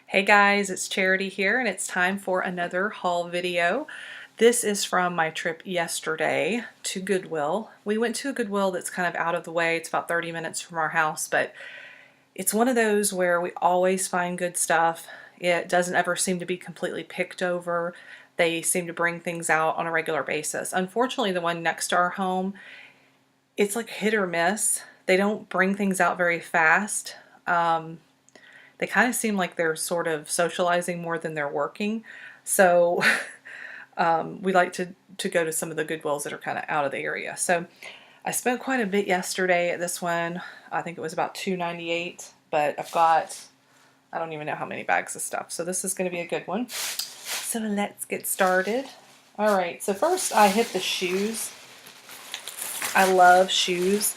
Hey guys, it's Charity here and it's time for another haul video. This is from my trip yesterday to Goodwill. We went to a Goodwill that's kind of out of the way. It's about 30 minutes from our house, but it's one of those where we always find good stuff. It doesn't ever seem to be completely picked over. They seem to bring things out on a regular basis. Unfortunately, the one next to our home, it's like hit or miss. They don't bring things out very fast. They kind of seem like they're sort of socializing more than they're working. So we like to go to some of the Goodwills that are kind of out of the area. So I spent quite a bit yesterday at this one. I think it was about $2.98, but I've got, I don't even know how many bags of stuff. So this is going to be a good one. So let's get started. All right, so first I hit the shoes. I love shoes.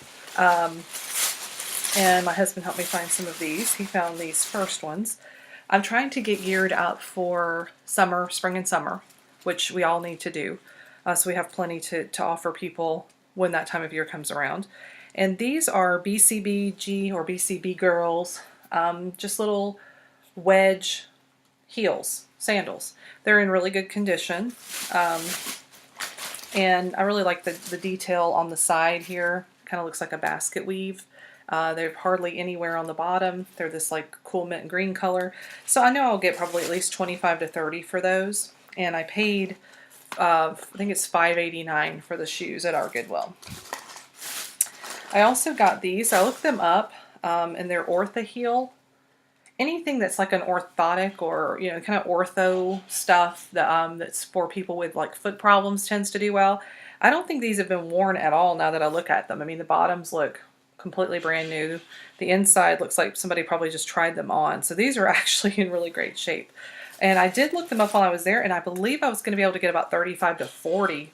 And my husband helped me find some of these. He found these first ones. I'm trying to get geared up for summer, spring and summer, which we all need to do. So we have plenty to offer people when that time of year comes around. And these are BCBG or BCB girls, just little wedge heels, sandals. They're in really good condition. And I really like the detail on the side here. Kind of looks like a basket weave. They're hardly anywhere on the bottom. They're this like cool mint and green color. So I know I'll get probably at least 25 to 30 for those. And I paid, I think it's $5.89 for the shoes at our Goodwill. I also got these. I looked them up, and they're Ortho heel. Anything that's like an orthotic or, you know, kind of ortho stuff that, that's for people with like foot problems tends to do well. I don't think these have been worn at all now that I look at them. I mean, the bottoms look completely brand new. The inside looks like somebody probably just tried them on. So these are actually in really great shape. And I did look them up while I was there, and I believe I was going to be able to get about 35 to 40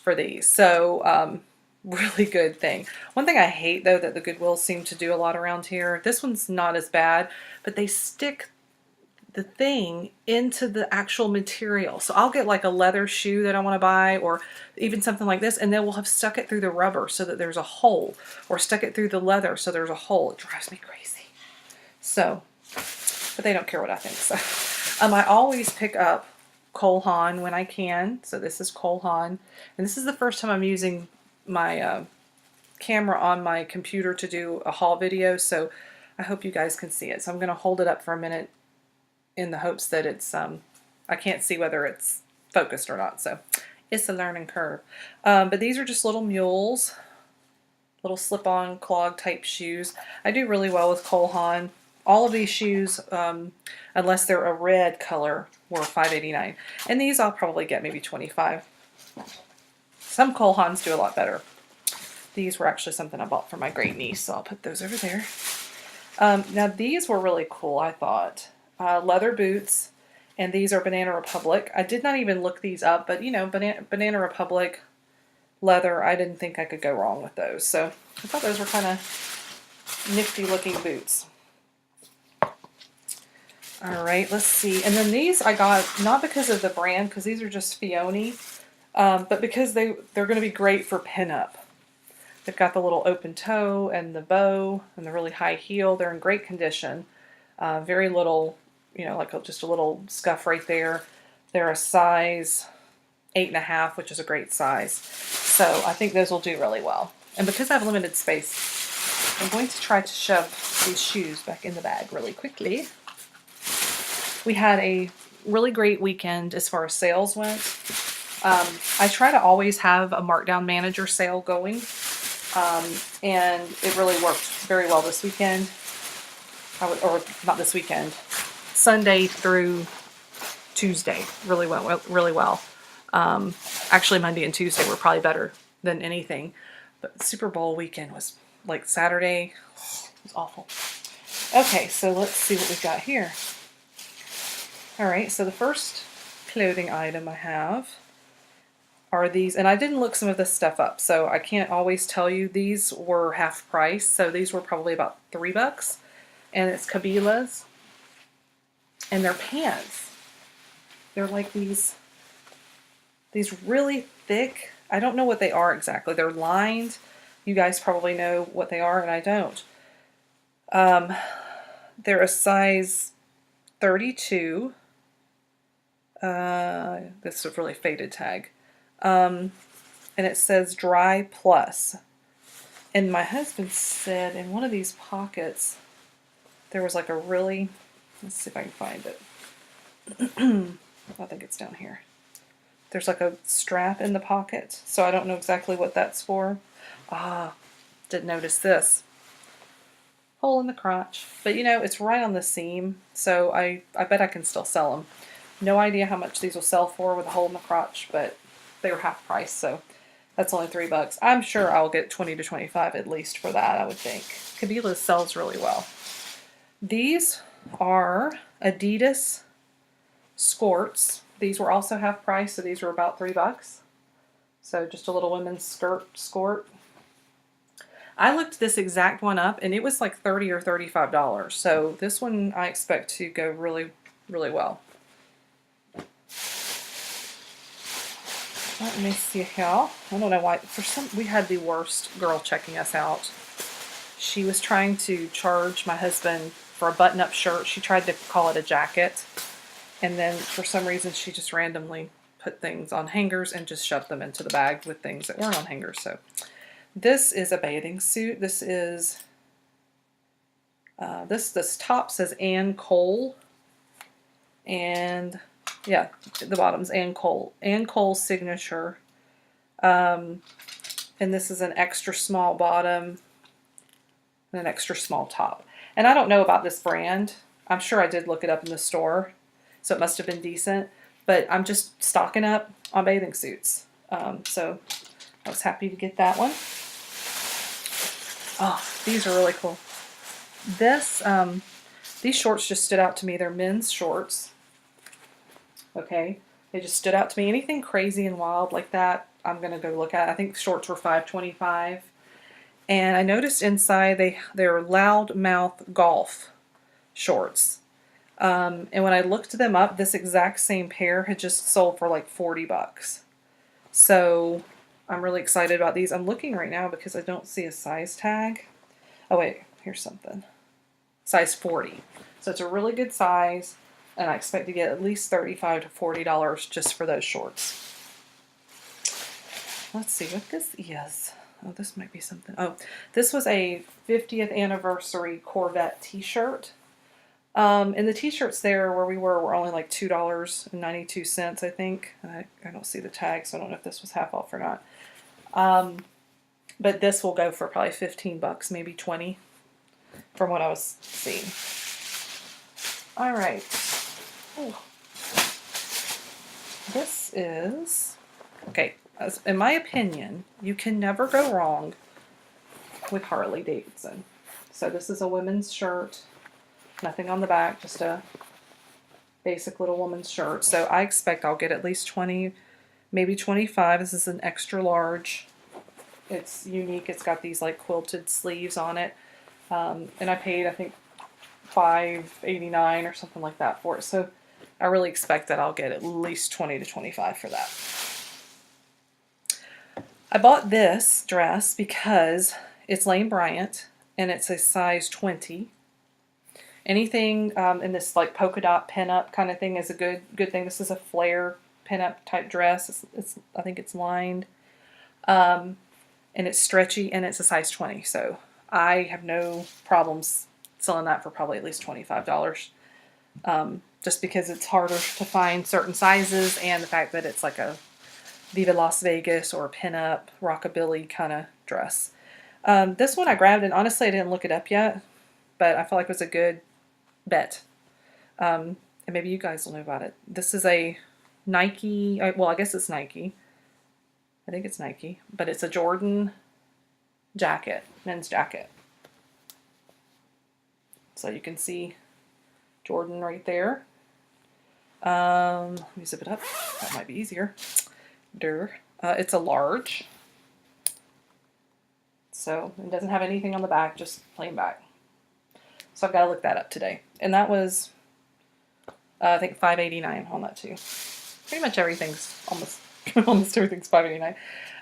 for these. So really good thing. One thing I hate though that the Goodwill seem to do a lot around here, this one's not as bad, but they stick the thing into the actual material. So I'll get like a leather shoe that I want to buy, or even something like this, and then we'll have stuck it through the rubber so that there's a hole, or stuck it through the leather so there's a hole. It drives me crazy. So, but they don't care what I think. So, I always pick up Cole Haan when I can. So this is Cole Haan, and this is the first time I'm using my camera on my computer to do a haul video. So I hope you guys can see it. So I'm going to hold it up for a minute in the hopes that it's, I can't see whether it's focused or not, so it's a learning curve. But these are just little mules, little slip-on clog type shoes. I do really well with Cole Haan. All of these shoes, unless they're a red color, were $5.89. And these I'll probably get maybe 25. Some Cole Haans do a lot better. These were actually something I bought for my great niece, so I'll put those over there. Now these were really cool, I thought. Leather boots, and these are Banana Republic. I did not even look these up, but you know, Banana Republic leather, I didn't think I could go wrong with those. So I thought those were kind of nifty looking boots. All right, let's see. And then these I got not because of the brand, because these are just Fioni, but because they're going to be great for pinup. They've got the little open toe and the bow and the really high heel. They're in great condition. Very little, you know, like just a little scuff right there. They're a size 8.5, which is a great size. So I think those will do really well. And because I have limited space, I'm going to try to shove these shoes back in the bag really quickly. We had a really great weekend as far as sales went. I try to always have a markdown manager sale going. And it really worked very well this weekend. Or not this weekend, Sunday through Tuesday, really well. Actually, Monday and Tuesday were probably better than anything. But Super Bowl weekend was like Saturday. It was awful. Okay, so let's see what we've got here. All right, so the first clothing item I have are these, and I didn't look some of this stuff up, so I can't always tell you. These were half price, so these were probably about $3. And it's Kabila's, and they're pants. They're like these really thick, I don't know what they are exactly. They're lined. You guys probably know what they are, and I don't. They're a size 32. This is a really faded tag. And it says dry plus. And my husband said in one of these pockets, there was like a really, let's see if I can find it. I think it's down here. There's like a strap in the pocket, so I don't know exactly what that's for. Ah, didn't notice this. Hole in the crotch. But you know, it's right on the seam, so I bet I can still sell them. No idea how much these will sell for with a hole in the crotch, but they were half price, so that's only $3. I'm sure I'll get 20 to 25 at least for that, I would think. Cabela sells really well. These are Adidas skirts. These were also half price, so these were about $3. So just a little women's skirt. I looked this exact one up, and it was like $30 or $35. So this one I expect to go really, really well. Let me see how. I don't know why. We had the worst girl checking us out. She was trying to charge my husband for a button-up shirt. She tried to call it a jacket. And then for some reason she just randomly put things on hangers and just shoved them into the bag with things that weren't on hangers. So this is a bathing suit. This is this top says Ann Cole, and yeah, the bottom's Ann Cole. Ann Cole signature. And this is an extra small bottom and an extra small top. And I don't know about this brand. I'm sure I did look it up in the store, so it must have been decent. But I'm just stocking up on bathing suits. So I was happy to get that one. Oh, these are really cool. These shorts just stood out to me. They're men's shorts. Okay, they just stood out to me. Anything crazy and wild like that, I'm gonna go look at. I think shorts were $5.25, and I noticed inside they're loudmouth golf shorts. And when I looked them up, this exact same pair had just sold for like $40. So I'm really excited about these. I'm looking right now because I don't see a size tag. Oh wait, here's something. Size 40. So it's a really good size, and I expect to get at least $35 to $40 just for those shorts. Let's see what this is. Oh, this might be something. Oh, this was a 50th anniversary Corvette t-shirt. And the t-shirts there where we were only like $2.92, I think. And I don't see the tag, so I don't know if this was half off or not. But this will go for probably $15, maybe 20, from what I was seeing. All right. Oh. This is, okay, in my opinion, you can never go wrong with Harley Davidson. So this is a women's shirt. Nothing on the back, just a basic little woman's shirt. So I expect I'll get at least 20, maybe 25. This is an extra large. It's unique. It's got these like quilted sleeves on it. And I paid, I think, $5.89 or something like that for it. So I really expect that I'll get at least 20 to 25 for that. I bought this dress because it's Lane Bryant and it's a size 20. Anything in this like polka dot pinup kind of thing is a good thing. This is a flare pinup type dress. I think it's lined, and it's stretchy, and it's a size 20. So I have no problems selling that for probably at least $25. Just because it's harder to find certain sizes, and the fact that it's like a Viva Las Vegas or pinup rockabilly kind of dress. This one I grabbed, and honestly I didn't look it up yet, but I felt like it was a good bet. And maybe you guys will know about it. This is a Nike, well, I guess it's Nike. I think it's Nike, but it's a Jordan jacket, men's jacket. So you can see Jordan right there. Let me zip it up. That might be easier. It's a large. So it doesn't have anything on the back, just plain back. So I've got to look that up today. And that was, I think, $5.89 on that too. Pretty much everything's almost everything's $5.89.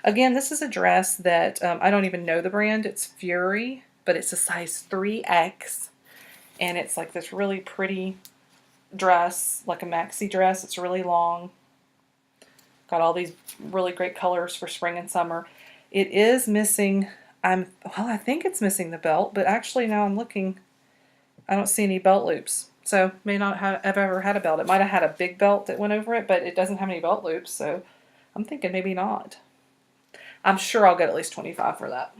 Again, this is a dress that I don't even know the brand. It's Fury, but it's a size 3X. And it's like this really pretty dress, like a maxi dress. It's really long. Got all these really great colors for spring and summer. It is missing, I think it's missing the belt, but actually now I'm looking, I don't see any belt loops. So may not have ever had a belt. It might have had a big belt that went over it, but it doesn't have any belt loops, so I'm thinking maybe not. I'm sure I'll get at least 25 for that.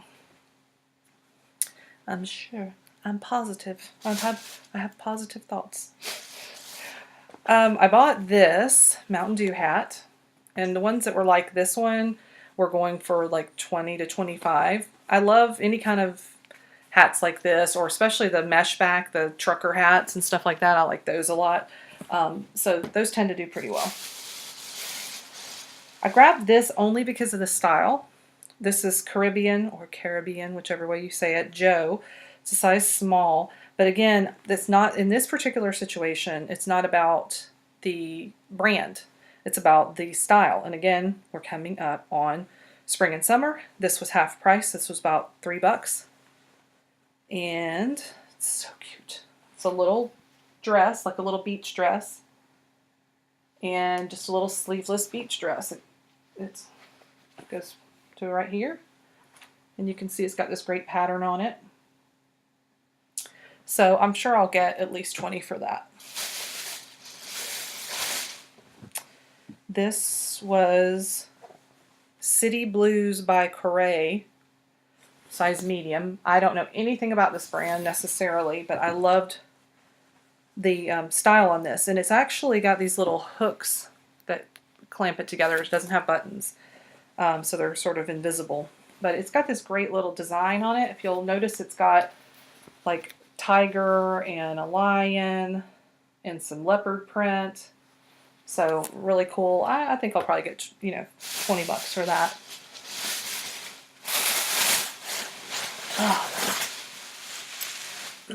I'm sure. I'm positive. I have positive thoughts. I bought this Mountain Dew hat, and the ones that were like this one were going for like 20 to 25. I love any kind of hats like this, or especially the mesh back, the trucker hats and stuff like that. I like those a lot. So those tend to do pretty well. I grabbed this only because of the style. This is Caribbean, or Caribbean, whichever way you say it, Joe. It's a size small. But again, that's not, in this particular situation, it's not about the brand. It's about the style. And again, we're coming up on spring and summer. This was half price. This was about $3. And it's so cute. It's a little dress, like a little beach dress. And just a little sleeveless beach dress. It goes to right here. And you can see it's got this great pattern on it. So I'm sure I'll get at least 20 for that. This was City Blues by Corray, size medium. I don't know anything about this brand necessarily, but I loved the style on this. And it's actually got these little hooks that clamp it together. It doesn't have buttons, so they're sort of invisible. But it's got this great little design on it. If you'll notice, it's got like tiger and a lion and some leopard print. So really cool. I think I'll probably get, $20 for that.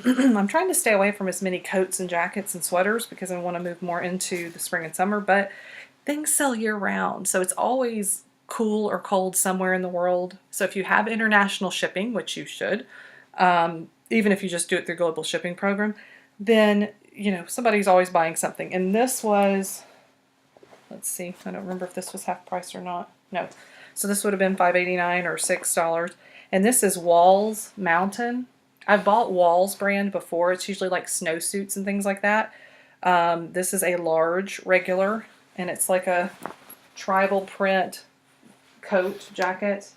Oh. I'm trying to stay away from as many coats and jackets and sweaters because I want to move more into the spring and summer, but things sell year round. So it's always cool or cold somewhere in the world. So if you have international shipping, which you should, even if you just do it through Global Shipping Program, then, somebody's always buying something. And this was, let's see, I don't remember if this was half price or not. No. So this would have been $5.89 or $6. And this is Walls Mountain. I've bought Walls brand before. It's usually like snowsuits and things like that. This is a large regular, and it's like a tribal print coat, jacket.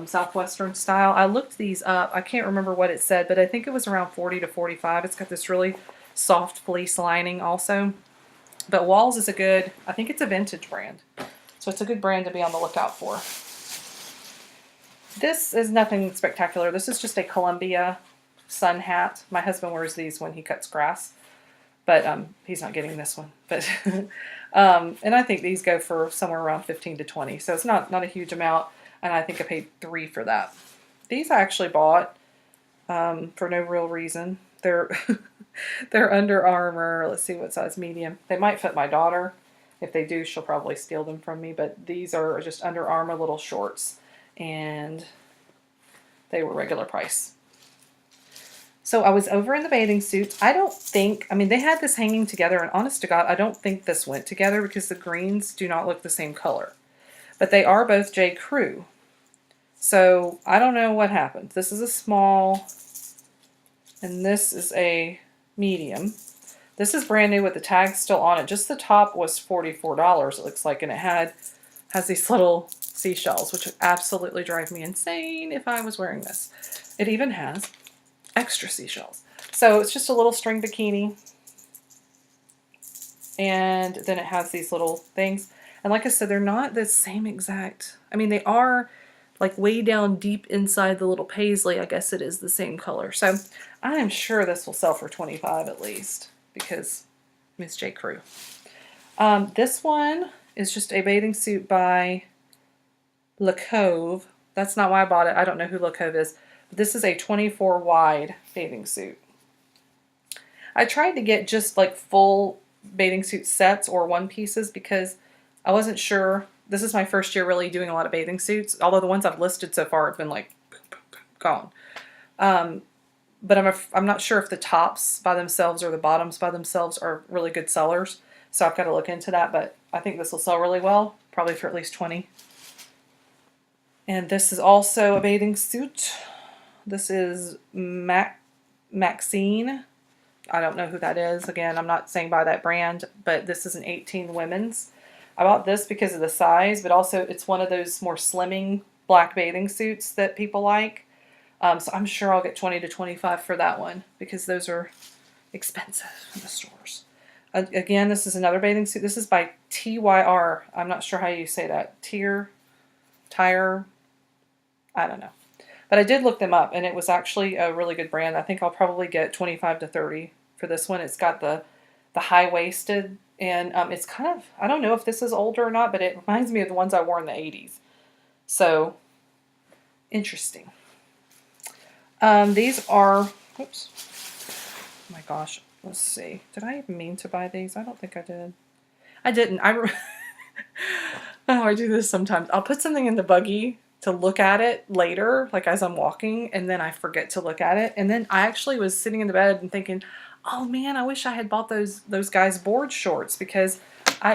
Southwestern style. I looked these up. I can't remember what it said, but I think it was around 40 to 45. It's got this really soft fleece lining also. But Walls is I think it's a vintage brand. So it's a good brand to be on the lookout for. This is nothing spectacular. This is just a Columbia sun hat. My husband wears these when he cuts grass, but he's not getting this one. But and I think these go for somewhere around 15 to 20. So it's not a huge amount. And I think I paid $3 for that. These I actually bought for no real reason. They're Under Armour. Let's see what size, medium. They might fit my daughter. If they do, she'll probably steal them from me. But these are just Under Armour little shorts. And they were regular price. So I was over in the bathing suits. They had this hanging together. And honest to God, I don't think this went together because the greens do not look the same color. But they are both J. Crew. So I don't know what happened. This is a small, and this is a medium. This is brand new with the tag still on it. Just the top was $44, it looks like, and it has these little seashells, which would absolutely drive me insane if I was wearing this. It even has extra seashells. So it's just a little string bikini. And then it has these little things. And like I said, they're not the same exact. They are like way down deep inside the little paisley. I guess it is the same color. So I am sure this will sell for 25 at least because Miss J. Crew. This one is just a bathing suit by Le Cove. That's not why I bought it. I don't know who Le Cove is. But this is a 24 wide bathing suit. I tried to get just like full bathing suit sets or one pieces because I wasn't sure. This is my first year really doing a lot of bathing suits, although the ones I've listed so far have been like boom, boom, boom, gone. but I'm not sure if the tops by themselves or the bottoms by themselves are really good sellers. So I've got to look into that, but I think this will sell really well, probably for at least 20. And this is also a bathing suit. This is Maxine. I don't know who that is. Again, I'm not saying buy that brand, but this is an 18 women's. I bought this because of the size, but also it's one of those more slimming black bathing suits that people like. So I'm sure I'll get 20 to 25 for that one because those are expensive in the stores. Again, this is another bathing suit. This is by TYR. I'm not sure how you say that. Tire. I don't know. But I did look them up, and it was actually a really good brand. I think I'll probably get 25 to 30 for this one. It's got the high-waisted, and it's kind of, I don't know if this is older or not, but it reminds me of the ones I wore in the 80s. So, interesting. These are, oops, oh my gosh, let's see. Did I even mean to buy these? I don't think I did. I didn't. Oh, I do this sometimes. I'll put something in the buggy to look at it later, like as I'm walking, and then I forget to look at it. And then I actually was sitting in the bed and thinking, oh man, I wish I had bought those guys' board shorts because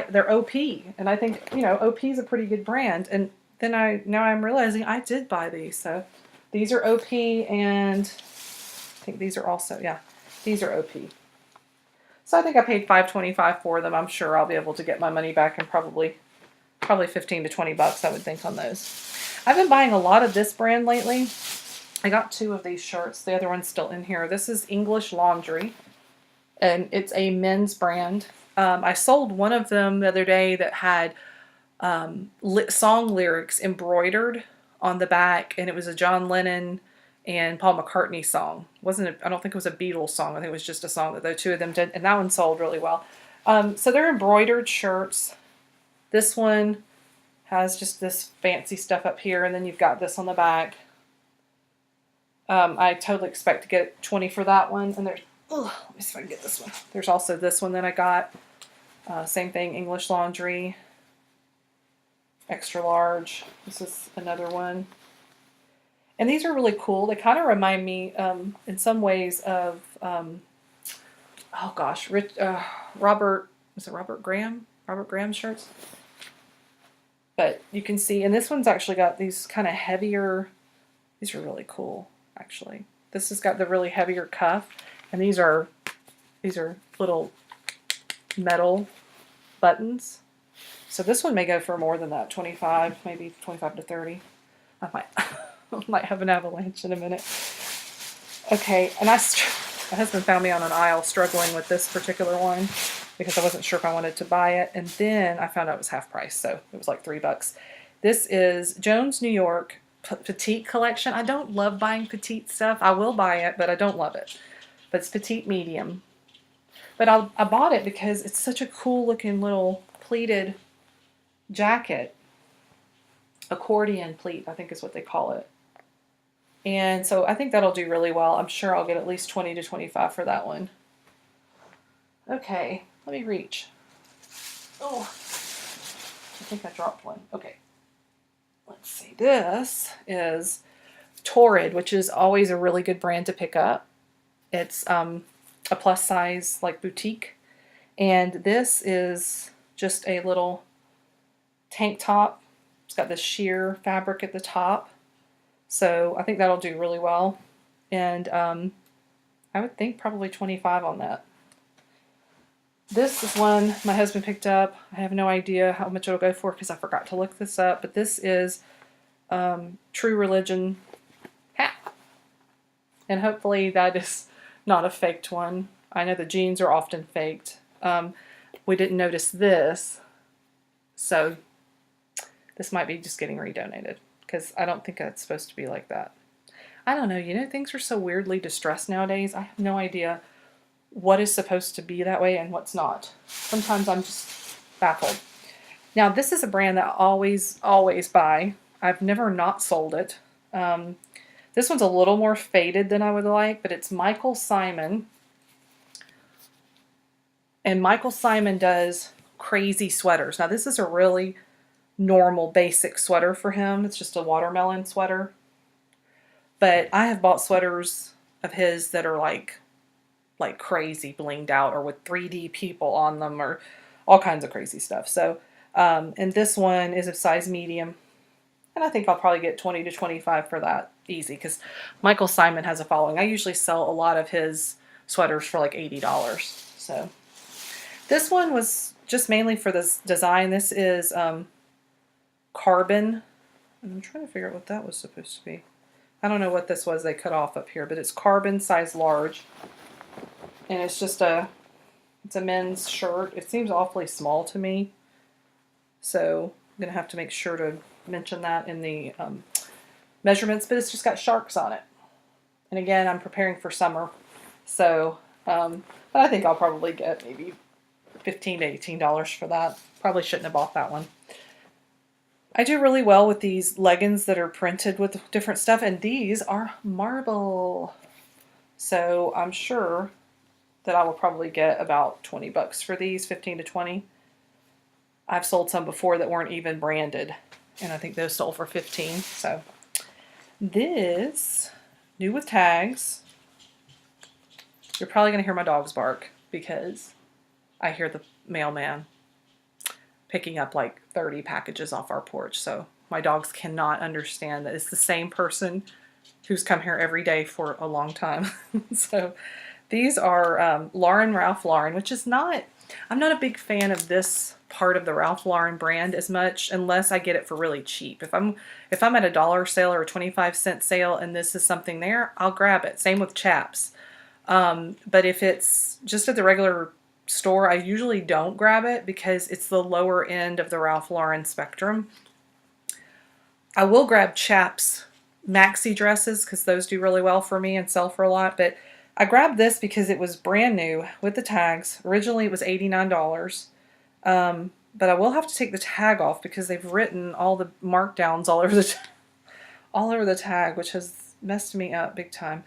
they're OP. And I think, OP is a pretty good brand. And then now I'm realizing I did buy these. So these are OP, and I think these are also, yeah, these are OP. So I think I paid $5.25 for them. I'm sure I'll be able to get my money back in probably 15 to 20 bucks, I would think, on those. I've been buying a lot of this brand lately. I got 2 of these shirts. The other one's still in here. This is English Laundry, and it's a men's brand. I sold one of them the other day that had song lyrics embroidered on the back, and it was a John Lennon and Paul McCartney song. I don't think it was a Beatles song. I think it was just a song that the 2 of them did, and that one sold really well. So they're embroidered shirts. This one has just this fancy stuff up here, and then you've got this on the back. I totally expect to get 20 for that one. And there's, let me see if I can get this one. There's also this one that I got. Same thing, English Laundry, extra large. This is another one. And these are really cool. They kind of remind me, in some ways, of, oh gosh, Robert Graham? Robert Graham shirts? But you can see, and this one's actually got these kind of heavier, these are really cool, actually. This has got the really heavier cuff, and these are little metal buttons. So this one may go for more than that, 25, maybe 25 to 30. I might have an avalanche in a minute. Okay, and my husband found me on an aisle struggling with this particular one because I wasn't sure if I wanted to buy it. And then I found out it was half price, so it was like $3. This is Jones, New York Petite Collection. I don't love buying petite stuff. I will buy it, but I don't love it. But it's petite medium. But I bought it because it's such a cool looking little pleated jacket. Accordion pleat, I think is what they call it. And so I think that'll do really well. I'm sure I'll get at least 20 to 25 for that one. Okay, let me reach. Oh, I think I dropped one. Okay, let's see. This is Torrid, which is always a really good brand to pick up. It's a plus size like boutique. And this is just a little tank top. It's got this sheer fabric at the top. So I think that'll do really well. And I would think probably 25 on that. This is one my husband picked up. I have no idea how much it'll go for because I forgot to look this up. But this is True Religion hat. And hopefully that is not a faked one. I know the jeans are often faked. We didn't notice this. So this might be just getting redonated because I don't think it's supposed to be like that. I don't know. Things are so weirdly distressed nowadays. I have no idea what is supposed to be that way and what's not. Sometimes I'm just baffled. Now, this is a brand that I always buy. I've never not sold it. This one's a little more faded than I would like, but it's Michael Simon. And Michael Simon does crazy sweaters. Now, this is a really normal, basic sweater for him. It's just a watermelon sweater. But I have bought sweaters of his that are like crazy blinged out or with 3D people on them or all kinds of crazy stuff. So, and this one is a size medium. And I think I'll probably get 20 to 25 for that easy because Michael Simon has a following. I usually sell a lot of his sweaters for like $80. So this one was just mainly for this design. This is carbon. I'm trying to figure out what that was supposed to be. I don't know what this was they cut off up here, but it's carbon size large. And it's just it's a men's shirt. It seems awfully small to me. So I'm going to have to make sure to mention that in the measurements, but it's just got sharks on it. And again, I'm preparing for summer. So, but I think I'll probably get maybe $15 to $18 for that. Probably shouldn't have bought that one. I do really well with these leggings that are printed with different stuff, and these are marble. So I'm sure that I will probably get about 20 bucks for these, 15 to 20. I've sold some before that weren't even branded, and I think those sold for 15. So this, new with tags. You're probably going to hear my dogs bark because I hear the mailman picking up like 30 packages off our porch. So my dogs cannot understand that it's the same person who's come here every day for a long time. So these are Ralph Lauren, which is I'm not a big fan of this part of the Ralph Lauren brand as much unless I get it for really cheap. If I'm at a dollar sale or a 25-cent sale and this is something there, I'll grab it. Same with Chaps. But if it's just at the regular store, I usually don't grab it because it's the lower end of the Ralph Lauren spectrum. I will grab Chaps maxi dresses because those do really well for me and sell for a lot, but I grabbed this because it was brand new with the tags. Originally it was $89. But I will have to take the tag off because they've written all the markdowns all over the tag, which has messed me up big time.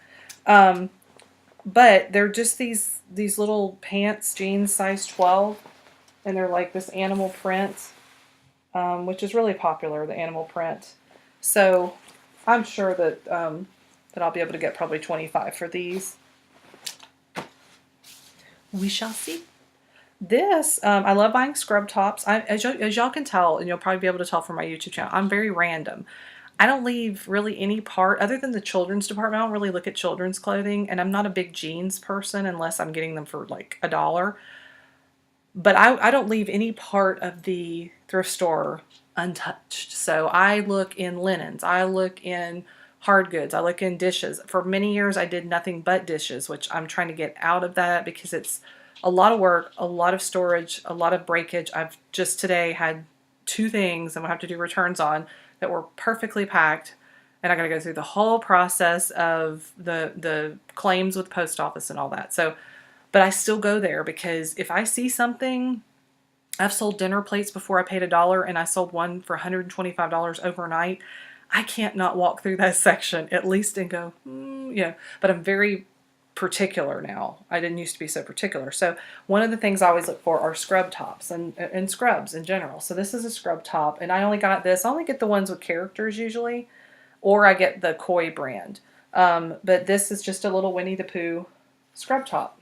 But they're just these little pants, jeans, size 12, and they're like this animal print, which is really popular, the animal print. So I'm sure that that I'll be able to get probably 25 for these. We shall see. This, I love buying scrub tops. As y'all can tell, and you'll probably be able to tell from my YouTube channel, I'm very random. I don't leave really any part, other than the children's department. I don't really look at children's clothing, and I'm not a big jeans person unless I'm getting them for like $1. But I don't leave any part of the thrift store untouched. So I look in linens. I look in hard goods. I look in dishes. For many years, I did nothing but dishes, which I'm trying to get out of that because it's a lot of work, a lot of storage, a lot of breakage. I've just today had 2 things I'm going to have to do returns on that were perfectly packed, and I got to go through the whole process of the claims with the post office and all that. So, but I still go there because if I see something, I've sold dinner plates before I paid $1, and I sold one for $125 overnight. I can't not walk through that section at least and go, yeah. But I'm very particular now. I didn't used to be so particular. So one of the things I always look for are scrub tops and scrubs in general. So this is a scrub top, and I only got this. I only get the ones with characters usually, or I get the Koi brand. But this is just a little Winnie the Pooh scrub top.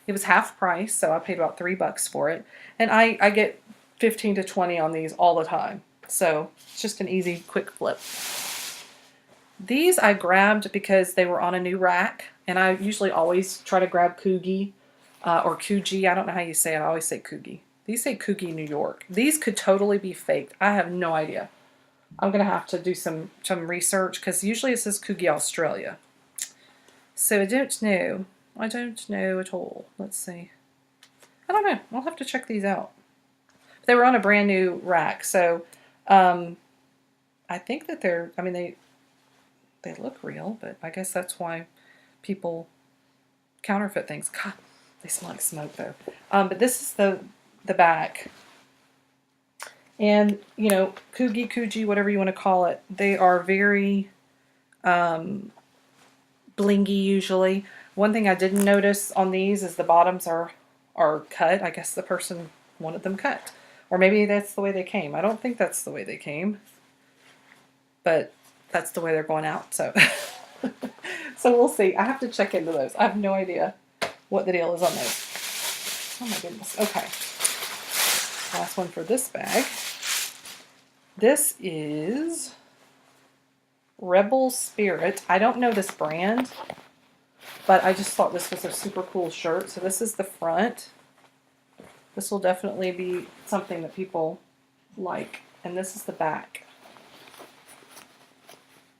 It was half price, so I paid about $3 for it. And I get 15 to 20 on these all the time. So it's just an easy, quick flip. These I grabbed because they were on a new rack, and I usually always try to grab Coogie or Coogie. I don't know how you say it. I always say Coogie. These say Coogie New York. These could totally be faked. I have no idea. I'm going to have to do some research because usually it says Coogie Australia. So I don't know. I don't know at all. Let's see. I don't know. I'll have to check these out. They were on a brand new rack, so I think that they're, I mean, they look real, but I guess that's why people counterfeit things. God, they smell like smoke though. But this is the back. And, you know, Coogie, whatever you want to call it, they are very blingy usually. One thing I didn't notice on these is the bottoms are cut. I guess the person wanted them cut. Or maybe that's the way they came. I don't think that's the way they came. But that's the way they're going out. So So we'll see. I have to check into those. I have no idea what the deal is on those. Oh my goodness. Okay. Last one for this bag. This is Rebel Spirit. I don't know this brand, but I just thought this was a super cool shirt. So this is the front. This will definitely be something that people like. And this is the back.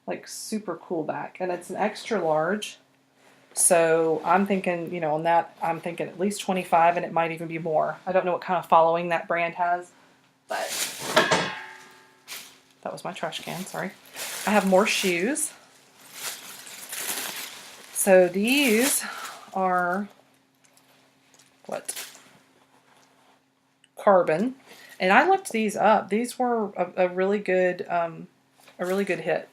Like super cool back. And it's an extra large. So I'm thinking, you know, on that, I'm thinking at least 25, and it might even be more. I don't know what kind of following that brand has, but that was my trash can, sorry. I have more shoes. So these are, what? Carbon. And I looked these up. These were a really good hit.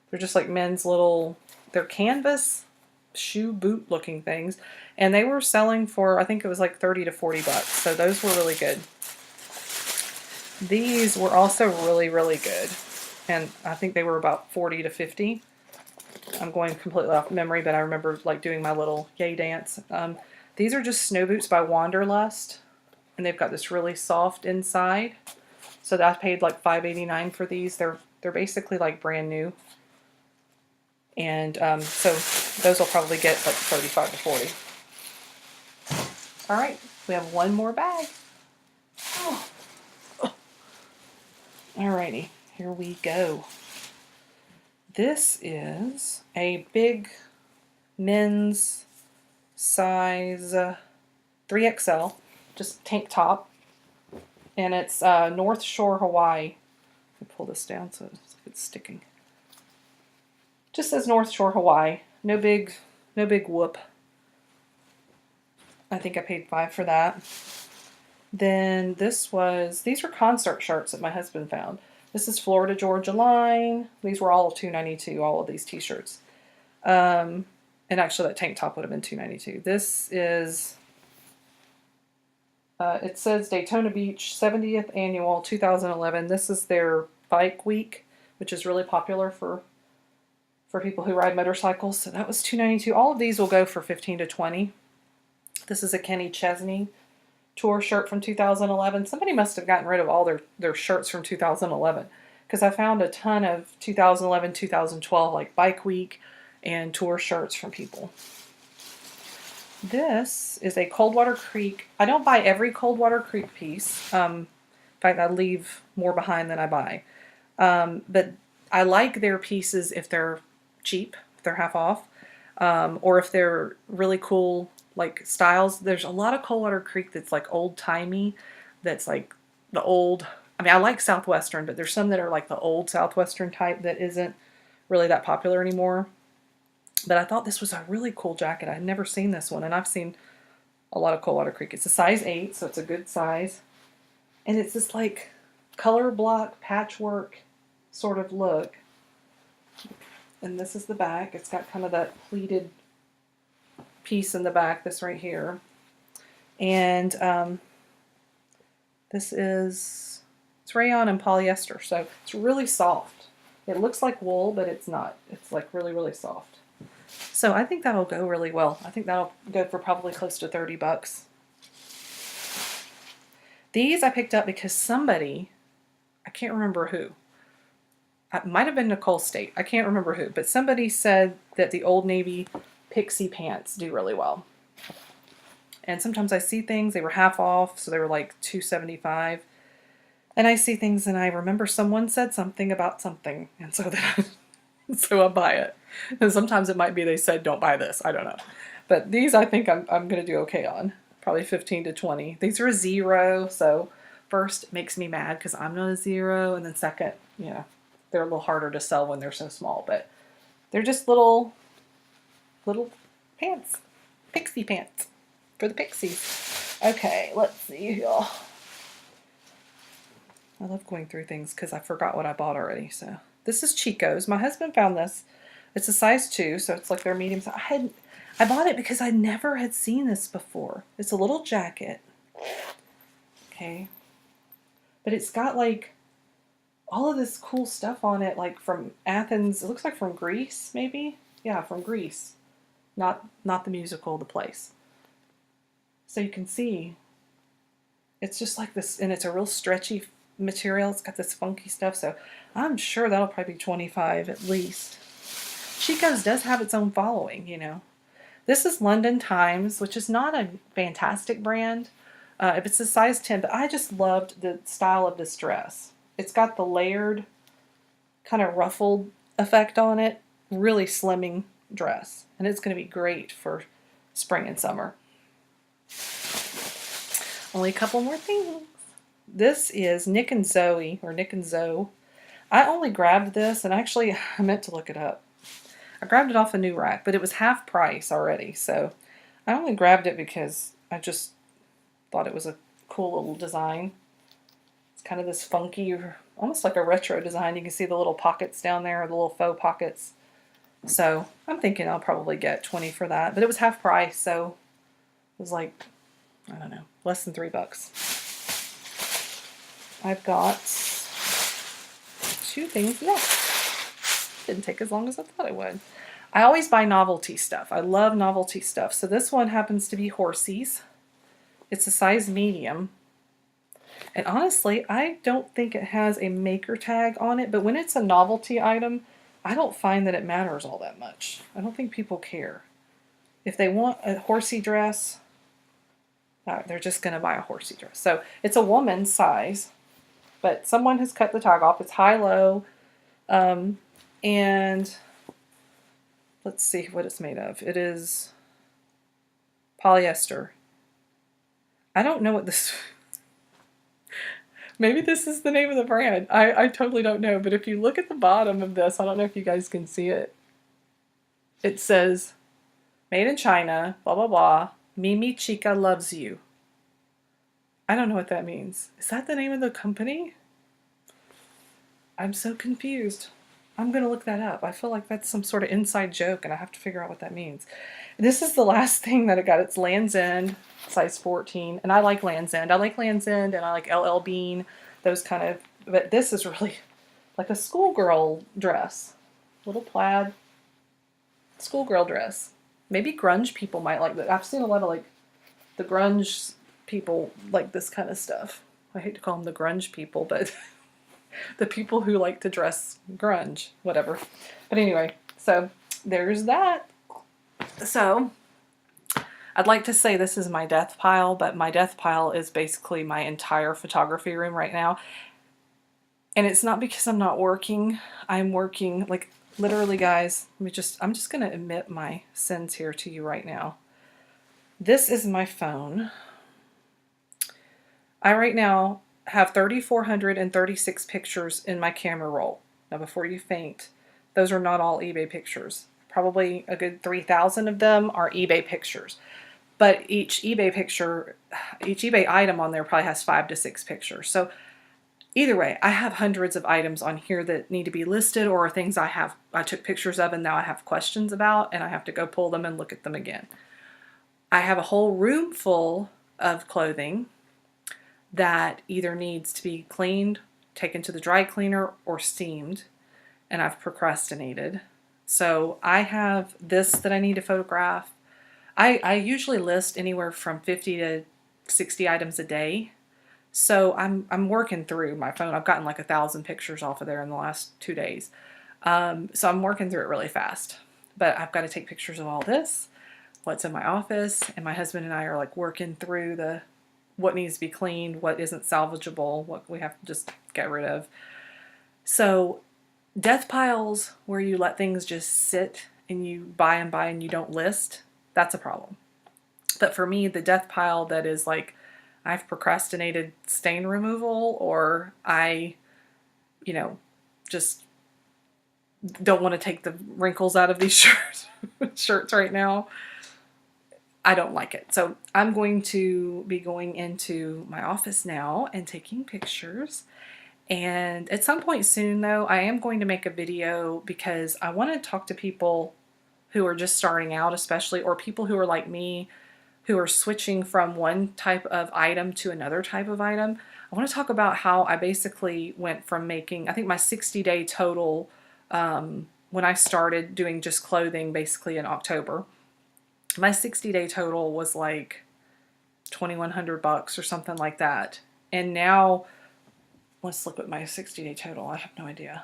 They're just like men's little, they're canvas shoe boot looking things, and they were selling for, I think it was like 30 to 40 bucks. So those were really good. These were also really, really good, and I think they were about 40 to 50. I'm going completely off memory, but I remember like doing my little yay dance. These are just snow boots by Wanderlust, and they've got this really soft inside. So I paid like $5.89 for these. They're basically like brand new. And so those will probably get like 35 to 40. All right, we have one more bag. Oh. Alrighty, here we go. This is a big men's size 3XL, just tank top. And it's North Shore, Hawaii. Let me pull this down so it's sticking. Just says North Shore, Hawaii. No big whoop. I think I paid $5 for that. Then these were concert shirts that my husband found. This is Florida Georgia line. These were all $2.92, all of these t-shirts. And actually that tank top would have been $2.92. This is, it says Daytona Beach 70th Annual 2011. This is their bike week, which is really popular for people who ride motorcycles. So that was $2.92. All of these will go for $15 to $20. This is a Kenny Chesney tour shirt from 2011. Somebody must have gotten rid of all their shirts from 2011, because I found a ton of 2011, 2012 like bike week and tour shirts from people. This is a Coldwater Creek. I don't buy every Coldwater Creek piece. In fact, I leave more behind than I buy. But I like their pieces if they're cheap, if they're half off, or if they're really cool like styles. There's a lot of Coldwater Creek that's like old-timey, that's like the old, I mean, I like Southwestern, but there's some that are like the old Southwestern type that isn't really that popular anymore. But I thought this was a really cool jacket. I had never seen this one, and I've seen a lot of Coldwater Creek. It's a size 8, so it's a good size. And it's this like color block patchwork sort of look. And this is the back. It's got kind of that pleated piece in the back, this right here. And it's rayon and polyester, so it's really soft. It looks like wool, but it's not. It's like really, really soft. So I think that'll go really well. I think that'll go for probably close to 30 bucks. These I picked up because somebody, I can't remember who, it might have been Nicole State, I can't remember who, but somebody said that the Old Navy pixie pants do really well. And sometimes I see things, they were half off, so they were like $2.75. And I see things and I remember someone said something about something, and so so I buy it. And sometimes it might be they said don't buy this, I don't know. But these I think I'm going to do okay on. Probably 15 to 20. These are a 0, so first it makes me mad because I'm not a 0, and then second, you know, they're a little harder to sell when they're so small, but they're just little pants. Pixie pants for the pixies. Okay, let's see here. I love going through things because I forgot what I bought already. So this is Chico's. My husband found this. It's a size 2, so it's like their medium size. I bought it because I never had seen this before. It's a little jacket. Okay. But it's got like all of this cool stuff on it, like from Athens. It looks like from Greece, maybe. Yeah, from Greece. Not the musical, the place. So you can see it's just like this, and it's a real stretchy material. It's got this funky stuff, so I'm sure that'll probably be 25 at least. Chico's does have its own following, you know. This is London Times, which is not a fantastic brand. If it's a size 10, but I just loved the style of this dress. It's got the layered, kind of ruffled effect on it. Really slimming dress. And it's going to be great for spring and summer. Only a couple more things. This is Nick and Zoe, or Nick and Zoe. I only grabbed this, and actually I meant to look it up. I grabbed it off a new rack, but it was half price already, so I only grabbed it because I just thought it was a cool little design. It's kind of this funky, almost like a retro design. You can see the little pockets down there, the little faux pockets. So I'm thinking I'll probably get 20 for that, but it was half price, so it was like, I don't know, less than $3. I've got 2 things left. Didn't take as long as I thought it would. I always buy novelty stuff. I love novelty stuff. So this one happens to be Horsey's. It's a size medium. And honestly, I don't think it has a maker tag on it, but when it's a novelty item, I don't find that it matters all that much. I don't think people care. If they want a horsey dress, they're just going to buy a horsey dress. So it's a woman's size, but someone has cut the tag off. It's high-low. And let's see what it's made of. It is polyester. I don't know what this... Maybe this is the name of the brand. I totally don't know. But if you look at the bottom of this, I don't know if you guys can see it. It says, made in China, blah, blah, blah. Mimi Chica loves you. I don't know what that means. Is that the name of the company? I'm so confused. I'm going to look that up. I feel like that's some sort of inside joke, and I have to figure out what that means. This is the last thing that I got. It's Land's End, size 14. And I like Land's End. I like Land's End, and I like LL Bean, those kind of... But this is really like a schoolgirl dress. Little plaid schoolgirl dress. Maybe grunge people might like that. I've seen a lot of, like, the grunge people like this kind of stuff. I hate to call them the grunge people, but... the people who like to dress grunge, whatever. But anyway, so there's that. So I'd like to say this is my death pile, but my death pile is basically my entire photography room right now. And it's not because I'm not working. I'm working, like, literally, guys, I'm just going to admit my sins here to you right now. This is my phone. I right now have 3,436 pictures in my camera roll. Now, before you faint, those are not all eBay pictures. Probably a good 3,000 of them are eBay pictures. But each eBay item on there probably has 5 to 6 pictures. So either way, I have hundreds of items on here that need to be listed, or things I took pictures of and now I have questions about, and I have to go pull them and look at them again. I have a whole room full of clothing that either needs to be cleaned, taken to the dry cleaner, or steamed, and I've procrastinated. So I have this that I need to photograph. I usually list anywhere from 50 to 60 items a day. So I'm working through my phone. I've gotten like 1,000 pictures off of there in the last 2 days. So I'm working through it really fast. But I've got to take pictures of all this, what's in my office, and my husband and I are like working through what needs to be cleaned, what isn't salvageable, what we have to just get rid of. So death piles where you let things just sit and you buy and you don't list, that's a problem. But for me, the death pile that is like I've procrastinated stain removal, or I, just don't want to take the wrinkles out of these shirts right now, I don't like it. So I'm going to be going into my office now and taking pictures. And at some point soon, though, I am going to make a video because I want to talk to people who are just starting out, especially, or people who are like me, who are switching from one type of item to another type of item. I want to talk about how I basically went from making, I think my 60-day total when I started doing just clothing basically in October, my 60-day total was like $2,100 or something like that. And now, let's look at my 60-day total. I have no idea.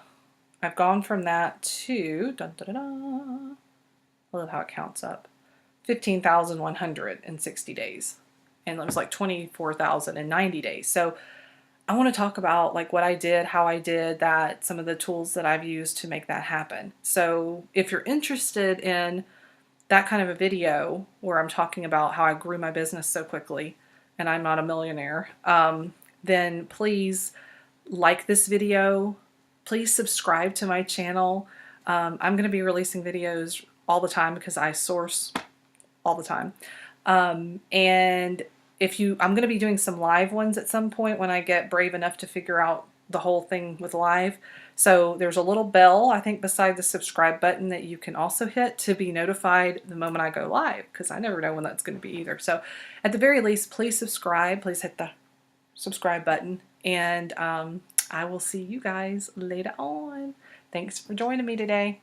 I've gone from that to, dun, dun, dun, dun, I love how it counts up, 15,100 in 60 days. And it was like 24,000 in 90 days. So I want to talk about like what I did, how I did that, some of the tools that I've used to make that happen. So if you're interested in that kind of a video where I'm talking about how I grew my business so quickly and I'm not a millionaire, then please like this video. Please subscribe to my channel. I'm going to be releasing videos all the time because I source all the time. And I'm going to be doing some live ones at some point when I get brave enough to figure out the whole thing with live. So there's a little bell, I think, beside the subscribe button that you can also hit to be notified the moment I go live, because I never know when that's going to be either. So at the very least, please subscribe. Please hit the subscribe button. And I will see you guys later on. Thanks for joining me today.